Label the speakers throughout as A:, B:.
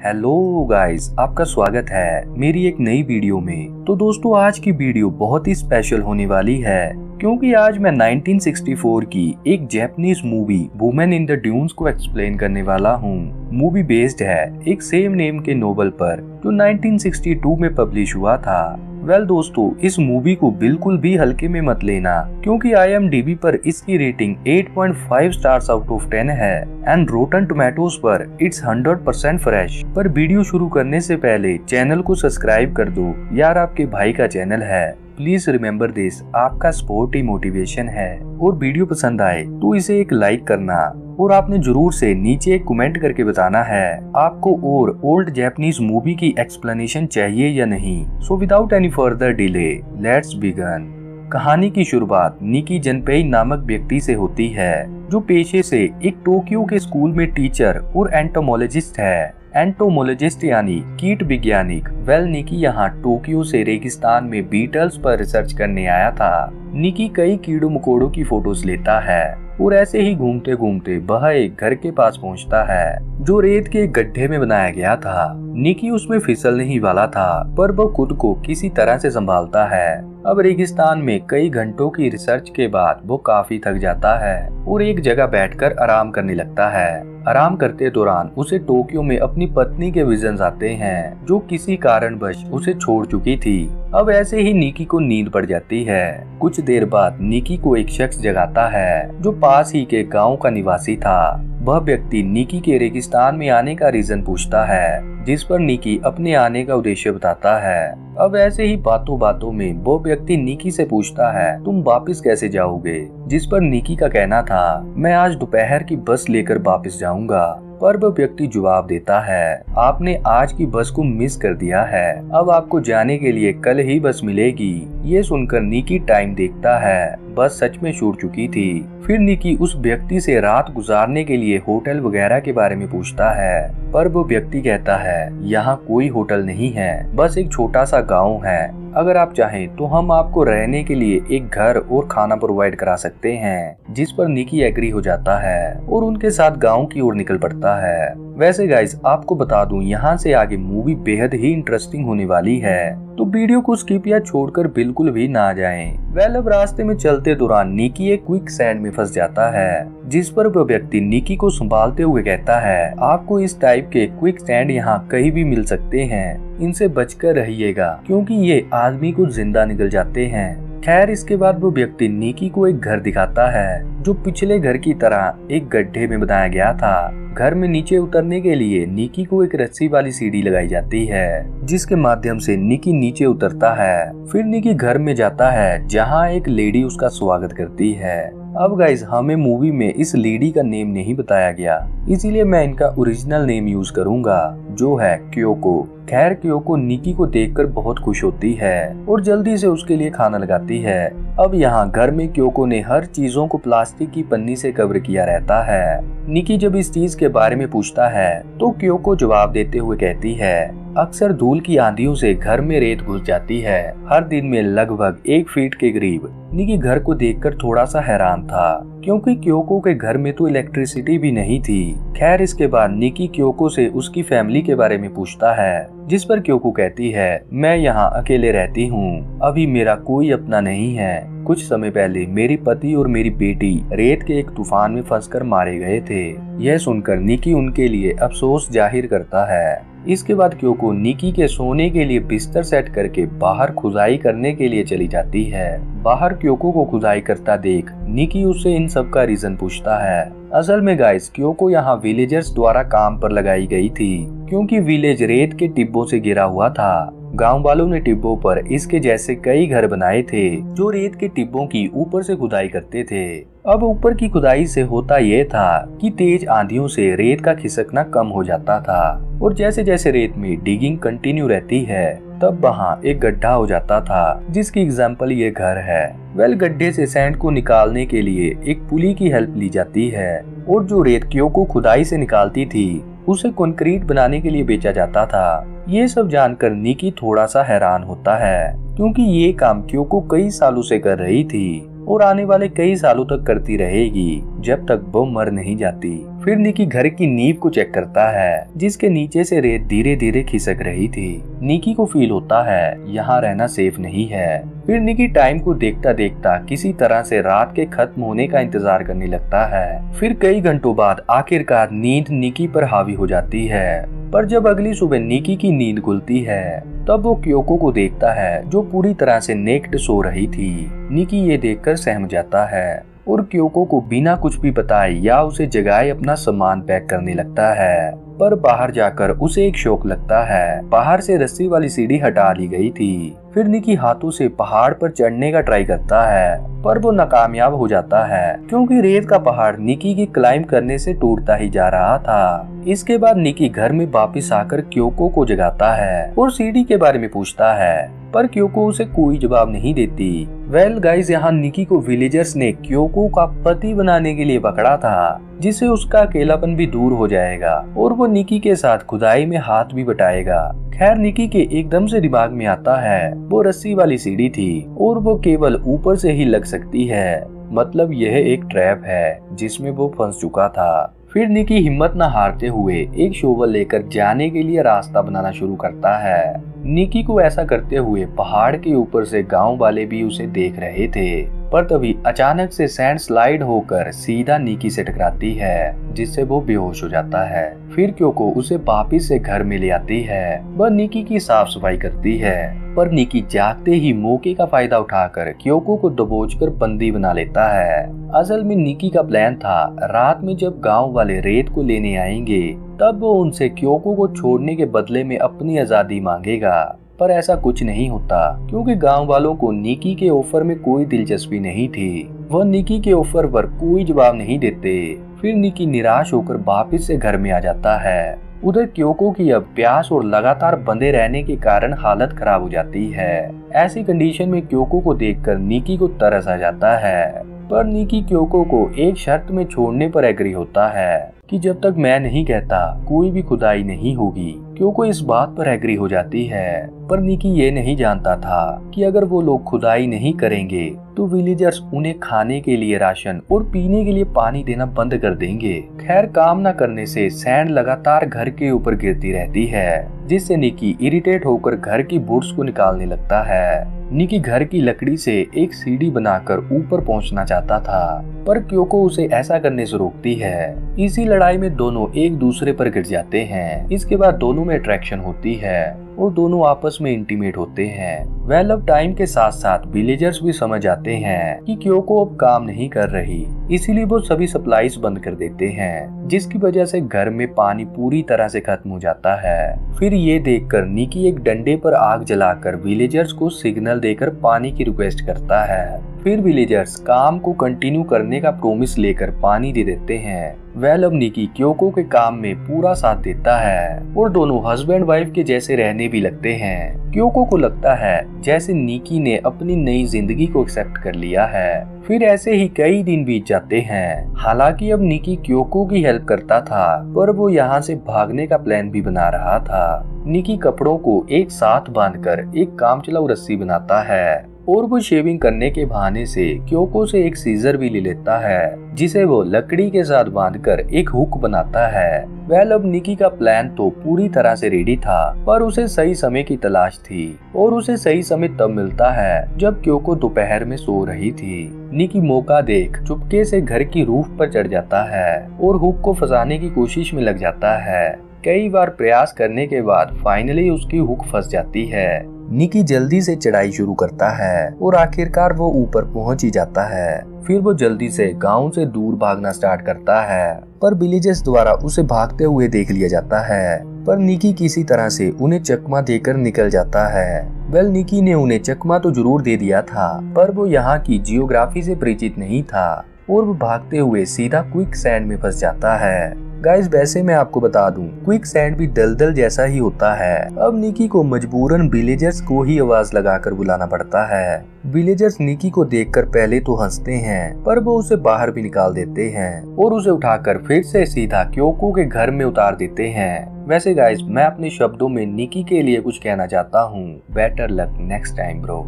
A: Hello guys, आपका स्वागत है मेरी एक नई वीडियो में। तो दोस्तों, आज की वीडियो बहुत ही स्पेशल होने वाली है क्योंकि आज मैं 1964 की एक Japanese movie women in the dunes को एक्सप्लेन करने वाला हूँ। मूवी बेस्ड है एक सेम नेम के नोवेल पर जो 1962 में पब्लिश हुआ था। दोस्तों, इस मूवी को बिल्कुल भी हल्के में मत लेना क्योंकि IMDb पर इसकी रेटिंग 8.5 स्टार्स आउट ऑफ 10 है एंड रोटन टोमेटोज पर इट्स 100% फ्रेश। पर वीडियो शुरू करने से पहले चैनल को सब्सक्राइब कर दो यार, आपके भाई का चैनल है। प्लीज रिमेम्बर दिस, आपका सपोर्ट ही मोटिवेशन है। और वीडियो पसंद आए तो इसे एक लाइक करना और आपने जरूर से नीचे एक कमेंट करके बताना है आपको और ओल्ड जापानीज मूवी की एक्सप्लेनेशन चाहिए या नहीं। So without any further delay let's begin. कहानी की शुरुआत निकी जनपेई नामक व्यक्ति से होती है जो पेशे से एक टोक्यो के स्कूल में टीचर और एंटोमोलॉजिस्ट है। एंटोमोलॉजिस्ट यानी कीट वैज्ञानिक। निकी यहाँ टोक्यो से रेगिस्तान में बीटल्स पर रिसर्च करने आया था। निकी कई कीड़ों मकोड़ों की फोटोज लेता है और ऐसे ही घूमते घूमते वह एक घर के पास पहुंचता है जो रेत के गड्ढे में बनाया गया था। निकी उसमें फिसलने ही वाला था पर वह खुद को किसी तरह से संभालता है। अब रेगिस्तान में कई घंटों की रिसर्च के बाद वो काफी थक जाता है और एक जगह बैठकर आराम करने लगता है। आराम करते दौरान उसे टोक्यो में अपनी पत्नी के विजन्स आते हैं जो किसी कारणवश उसे छोड़ चुकी थी। अब ऐसे ही निकी को नींद पड़ जाती है। कुछ देर बाद निकी को एक शख्स जगाता है जो पास ही के गांव का निवासी था। वह व्यक्ति निकी के रेगिस्तान में आने का रीजन पूछता है जिस पर निकी अपने आने का उद्देश्य बताता है। अब ऐसे ही बातों बातों में वो व्यक्ति निकी से पूछता है तुम वापस कैसे जाओगे, जिस पर निकी का कहना था मैं आज दोपहर की बस लेकर वापस जाऊंगा। पर वह व्यक्ति जवाब देता है आपने आज की बस को मिस कर दिया है, अब आपको जाने के लिए कल ही बस मिलेगी। ये सुनकर निकी टाइम देखता है, बस सच में छूट चुकी थी। फिर निकी उस व्यक्ति से रात गुजारने के लिए होटल वगैरह के बारे में पूछता है पर वो व्यक्ति कहता है यहाँ कोई होटल नहीं है, बस एक छोटा सा गाँव है। अगर आप चाहें तो हम आपको रहने के लिए एक घर और खाना प्रोवाइड करा सकते हैं, जिस पर निकी एग्री हो जाता है और उनके साथ गांव की ओर निकल पड़ता है। वैसे गाइस, आपको बता दूं यहाँ से आगे मूवी बेहद ही इंटरेस्टिंग होने वाली है, तो वीडियो को स्किप या छोड़कर बिल्कुल भी ना जाएं। अब रास्ते में चलते दौरान निकी एक क्विक सैंड में फंस जाता है जिस पर वह व्यक्ति निकी को संभालते हुए कहता है आपको इस टाइप के क्विक सैंड यहाँ कहीं भी मिल सकते हैं, इनसे बचकर रहिएगा क्योंकि ये आदमी को जिंदा निकल जाते हैं। खैर, इसके बाद वो व्यक्ति निकी को एक घर दिखाता है जो पिछले घर की तरह एक गड्ढे में बनाया गया था। घर में नीचे उतरने के लिए निकी को एक रस्सी वाली सीढ़ी लगाई जाती है जिसके माध्यम से निकी नीचे उतरता है। फिर निकी घर में जाता है जहां एक लेडी उसका स्वागत करती है। अब गाइस, हमें मूवी में इस लेडी का नेम नहीं बताया गया, इसीलिए मैं इनका ओरिजिनल नेम यूज करूंगा जो है क्योको। खैर, क्योको निकी को देखकर बहुत खुश होती है और जल्दी से उसके लिए खाना लगाती है। अब यहाँ घर में क्योको ने हर चीजों को प्लास्टिक की पन्नी से कवर किया रहता है। निकी जब इस चीज के बारे में पूछता है तो क्योको जवाब देते हुए कहती है अक्सर धूल की आंधियों से घर में रेत घुस जाती है, हर दिन में लगभग 1 फीट के करीब। निकी घर को देखकर थोड़ा सा हैरान था क्योंकि क्योको के घर में तो इलेक्ट्रिसिटी भी नहीं थी। खैर, इसके बाद निकी क्योको से उसकी फैमिली के बारे में पूछता है जिस पर क्योको कहती है मैं यहाँ अकेले रहती हूँ, अभी मेरा कोई अपना नहीं है। कुछ समय पहले मेरी पति और मेरी बेटी रेत के एक तूफान में फंसकर मारे गए थे। यह सुनकर निकी उनके लिए अफसोस जाहिर करता है। इसके बाद क्योको निकी के सोने के लिए बिस्तर सेट करके बाहर खुदाई करने के लिए चली जाती है। बाहर क्योको को खुदाई करता देख निकी उससे इन सब का रीजन पूछता है। असल में गाइस, क्योको यहाँ विलेजर्स द्वारा काम पर लगाई गई थी क्योंकि विलेज रेत के टिब्बों से घिरा हुआ था। गांव वालों ने टिब्बों पर इसके जैसे कई घर बनाए थे जो रेत के टिब्बों की ऊपर से खुदाई करते थे। अब ऊपर की खुदाई से होता यह था कि तेज आंधियों से रेत का खिसकना कम हो जाता था और जैसे जैसे रेत में डिगिंग कंटिन्यू रहती है तब वहाँ एक गड्ढा हो जाता था जिसकी एग्जाम्पल ये घर है। गड्ढे से सैंड को निकालने के लिए एक पुली की हेल्प ली जाती है और जो रेत क्योको खुदाई से निकालती थी उसे कंक्रीट बनाने के लिए बेचा जाता था। ये सब जानकर निकी थोड़ा सा हैरान होता है क्योंकि ये काम क्योको कई सालों से कर रही थी और आने वाले कई सालों तक करती रहेगी जब तक वो मर नहीं जाती। फिर निकी घर की नींव को चेक करता है जिसके नीचे से रेत धीरे धीरे खिसक रही थी। निकी को फील होता है यहाँ रहना सेफ नहीं है। फिर निकी टाइम को देखता देखता किसी तरह से रात के खत्म होने का इंतजार करने लगता है। फिर कई घंटों बाद आखिरकार नींद निकी पर हावी हो जाती है। पर जब अगली सुबह निकी की नींद खुलती है तब वो क्योको को देखता है जो पूरी तरह से नेक्ड सो रही थी। निकी ये देखकर सहम जाता है और क्योको को बिना कुछ भी बताए या उसे जगाए अपना सामान पैक करने लगता है। पर बाहर जाकर उसे एक शौक लगता है। बाहर से रस्सी वाली सीढ़ी हटा ली गई थी। फिर निकी हाथों से पहाड़ पर चढ़ने का ट्राई करता है पर वो नाकामयाब हो जाता है क्योंकि रेत का पहाड़ निकी की क्लाइंब करने से टूटता ही जा रहा था। इसके बाद निकी घर में वापस आकर क्योको को जगाता है और सीढ़ी के बारे में पूछता है पर क्योको उसे कोई जवाब नहीं देती। वेल गाइस, यहाँ निकी को विलेजर्स ने क्योको का पति बनाने के लिए पकड़ा था जिससे उसका अकेलापन भी दूर हो जाएगा और वो निकी के साथ खुदाई में हाथ भी बटाएगा। खैर निकी के एकदम से दिमाग में आता है वो रस्सी वाली सीढ़ी थी और वो केवल ऊपर से ही लग सकती है, मतलब यह एक ट्रैप है जिसमें वो फंस चुका था। फिर निकी हिम्मत न हारते हुए एक शोvel लेकर जाने के लिए रास्ता बनाना शुरू करता है। निकी को ऐसा करते हुए पहाड़ के ऊपर से गांव वाले भी उसे देख रहे थे पर तभी अचानक से सैंड स्लाइड होकर सीधा निकी से टकराती है जिससे वो बेहोश हो जाता है। फिर क्योको उसे वापिस से घर में ले आती है। वह निकी की साफ सफाई करती है पर निकी जागते ही मौके का फायदा उठाकर क्योको को दबोचकर बंदी बना लेता है। असल में निकी का प्लान था रात में जब गांव वाले रेत को लेने आएंगे तब वो उनसे क्योको को छोड़ने के बदले में अपनी आजादी मांगेगा, पर ऐसा कुछ नहीं होता क्योंकि गांव वालों को निकी के ऑफर में कोई दिलचस्पी नहीं थी। वह निकी के ऑफर पर कोई जवाब नहीं देते। फिर निकी निराश होकर वापस से घर में आ जाता है। उधर क्योको की अब प्यास और लगातार बंधे रहने के कारण हालत खराब हो जाती है। ऐसी कंडीशन में क्योको को देखकर निकी को तरस आ जाता है पर निकी क्योको को एक शर्त में छोड़ने पर एग्री होता है कि जब तक मैं नहीं कहता कोई भी खुदाई नहीं होगी। क्योको इस बात पर एग्री हो जाती है पर निकी ये नहीं जानता था कि अगर वो लोग खुदाई नहीं करेंगे तो विलेजर्स उन्हें खाने के लिए राशन और पीने के लिए पानी देना बंद कर देंगे। खैर काम न करने से सैंड लगातार घर के ऊपर गिरती रहती है जिससे निकी इरिटेट होकर घर की बुड्स को निकालने लगता है। निकी घर की लकड़ी से एक सीढ़ी बनाकर ऊपर पहुंचना चाहता था पर क्योको उसे ऐसा करने से रोकती है। इसी लड़ाई में दोनों एक दूसरे पर गिर जाते हैं। इसके बाद दोनों में अट्रैक्शन होती है और दोनों आपस में इंटीमेट होते हैं। वेल अब टाइम के साथ साथ विलेजर्स भी समझ आते हैं कि क्योको अब काम नहीं कर रही, इसीलिए वो सभी सप्लाईज बंद कर देते हैं जिसकी वजह से घर में पानी पूरी तरह से खत्म हो जाता है। फिर ये देखकर निकी एक डंडे पर आग जलाकर विलेजर्स को सिग्नल देकर पानी की रिक्वेस्ट करता है। फिर विलेजर्स काम को कंटिन्यू करने का प्रॉमिस लेकर पानी दे देते हैं। वेल अब निकी क्योको के काम में पूरा साथ देता है और दोनों हस्बैंड वाइफ के जैसे रहने भी लगते हैं। क्योको को लगता है जैसे निकी ने अपनी नई जिंदगी को एक्सेप्ट कर लिया है। फिर ऐसे ही कई दिन बीत जाते हैं। हालांकि अब निकी क्योको की हेल्प करता था पर वो यहाँ से भागने का प्लान भी बना रहा था। निकी कपड़ों को एक साथ बांधकर एक कामचलाऊ रस्सी बनाता है और वो शेविंग करने के बहाने से क्योको से एक सीजर भी ले लेता है जिसे वो लकड़ी के साथ बांधकर एक हुक बनाता है। वेल अब निकी का प्लान तो पूरी तरह से रेडी था पर उसे सही समय की तलाश थी और उसे सही समय तब मिलता है जब क्योको दोपहर में सो रही थी। निकी मौका देख चुपके से घर की रूफ पर चढ़ जाता है और हुक को फंसाने की कोशिश में लग जाता है। कई बार प्रयास करने के बाद फाइनली उसकी हुक फंस जाती है। निकी जल्दी से चढ़ाई शुरू करता है और आखिरकार वो ऊपर पहुंच ही जाता है। फिर वो जल्दी से गांव से दूर भागना स्टार्ट करता है पर विलेजर्स द्वारा उसे भागते हुए देख लिया जाता है पर निकी किसी तरह से उन्हें चकमा देकर निकल जाता है। वेल निकी ने उन्हें चकमा तो जरूर दे दिया था पर वो यहाँ की जियोग्राफी से परिचित नहीं था और वो भागते हुए सीधा क्विक सैंड में फंस जाता है। गाइस वैसे मैं आपको बता दूं, क्विक सैंड भी दलदल जैसा ही होता है। अब निकी को मजबूरन विलेजर्स को ही आवाज लगाकर बुलाना पड़ता है। विलेजर्स निकी को देखकर पहले तो हंसते हैं, पर वो उसे बाहर भी निकाल देते हैं और उसे उठाकर फिर से सीधा क्योको के घर में उतार देते हैं। वैसे गाइस मैं अपने शब्दों में निकी के लिए कुछ कहना चाहता हूँ, better luck next time bro.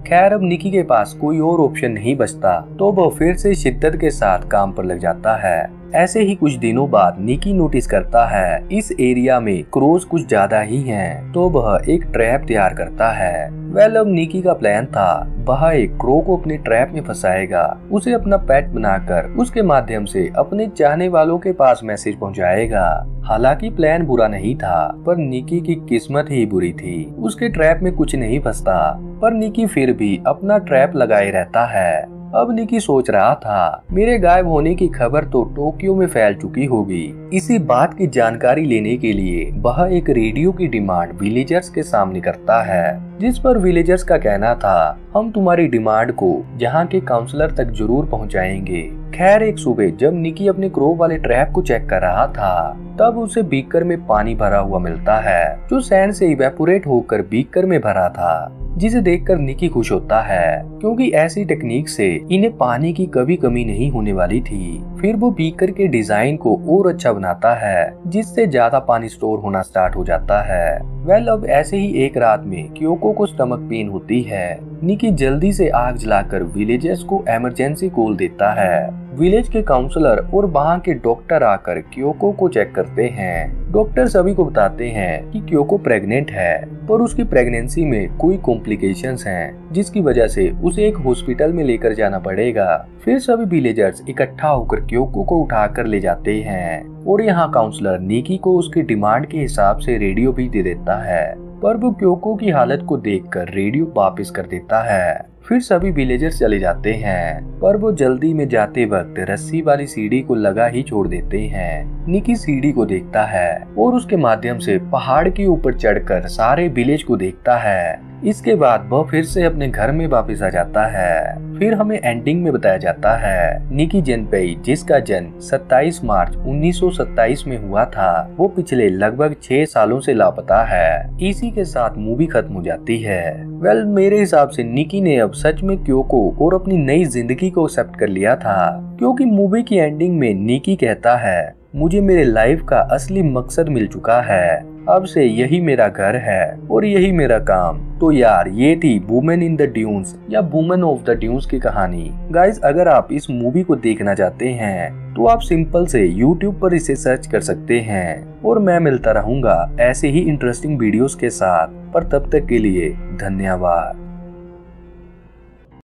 A: खैर अब निकी के पास कोई और ऑप्शन नहीं बचता, तो वह फिर से शिद्दत के साथ काम पर लग जाता है। ऐसे ही कुछ दिनों बाद निकी नोटिस करता है इस एरिया में क्रोज कुछ ज्यादा ही हैं, तो वह एक ट्रैप तैयार करता है। वेल अब निकी का प्लान था वह एक क्रो को अपने ट्रैप में फंसाएगा, उसे अपना पेट बनाकर उसके माध्यम से अपने चाहने वालों के पास मैसेज पहुंचाएगा। हालांकि प्लान बुरा नहीं था, पर निकी की किस्मत ही बुरी थी। उसके ट्रैप में कुछ नहीं फंसता, पर निकी फिर भी अपना ट्रैप लगाए रहता है। अब निकी सोच रहा था मेरे गायब होने की खबर तो टोक्यो में फैल चुकी होगी। इसी बात की जानकारी लेने के लिए वह एक रेडियो की डिमांड विलेजर्स के सामने करता है, जिस पर विलेजर्स का कहना था हम तुम्हारी डिमांड को यहाँ के काउंसलर तक जरूर पहुँचाएंगे। खैर एक सुबह जब निकी अपने क्रो वाले ट्रैप को चेक कर रहा था, तब उसे बीकर में पानी भरा हुआ मिलता है, जो सैंड से इवेपोरेट होकर बीकर में भरा था, जिसे देखकर निकी खुश होता है, क्योंकि ऐसी टेक्निक से इन्हें पानी की कभी कमी नहीं होने वाली थी। फिर वो बीकर के डिजाइन को और अच्छा बनाता है, जिससे ज्यादा पानी स्टोर होना स्टार्ट हो जाता है। वेल अब ऐसे ही एक रात में क्योको को स्टमक पेन होती है। निकी जल्दी से आग जलाकर विलेजर्स को इमरजेंसी कॉल देता है। विलेज के काउंसलर और वहाँ के डॉक्टर आकर क्योको को चेक करते हैं। डॉक्टर सभी को बताते हैं कि क्योको प्रेग्नेंट है, पर उसकी प्रेगनेंसी में कोई कॉम्प्लिकेशंस हैं, जिसकी वजह से उसे एक हॉस्पिटल में लेकर जाना पड़ेगा। फिर सभी विलेजर्स इकट्ठा होकर क्योको को उठाकर ले जाते हैं और यहाँ काउंसलर निकी को उसकी डिमांड के हिसाब से रेडियो भी दे देता है, पर वो क्योको की हालत को देखकर रेडियो वापस कर देता है। फिर सभी विलेजर्स चले जाते हैं, पर वो जल्दी में जाते वक्त रस्सी वाली सीढ़ी को लगा ही छोड़ देते हैं। निकी सीढ़ी को देखता है और उसके माध्यम से पहाड़ के ऊपर चढ़कर सारे विलेज को देखता है। इसके बाद वह फिर से अपने घर में वापस आ जाता है। फिर हमें एंडिंग में बताया जाता है निकी जेनपेई, जिसका जन्म 27 मार्च 1927 में हुआ था, वो पिछले लगभग 6 सालों से लापता है। इसी के साथ मूवी खत्म हो जाती है। वेल मेरे हिसाब से निकी ने अब सच में क्योको और अपनी नई जिंदगी को एक्सेप्ट कर लिया था, क्योंकि मूवी की एंडिंग में निकी कहता है मुझे मेरे लाइफ का असली मकसद मिल चुका है, अब से यही मेरा घर है और यही मेरा काम। तो यार ये थी वुमेन इन द ड्यून्स या वुमेन ऑफ द ड्यून्स की कहानी। गाइस अगर आप इस मूवी को देखना चाहते हैं तो आप सिंपल से YouTube पर इसे सर्च कर सकते हैं, और मैं मिलता रहूंगा ऐसे ही इंटरेस्टिंग वीडियोस के साथ। पर तब तक के लिए धन्यवाद।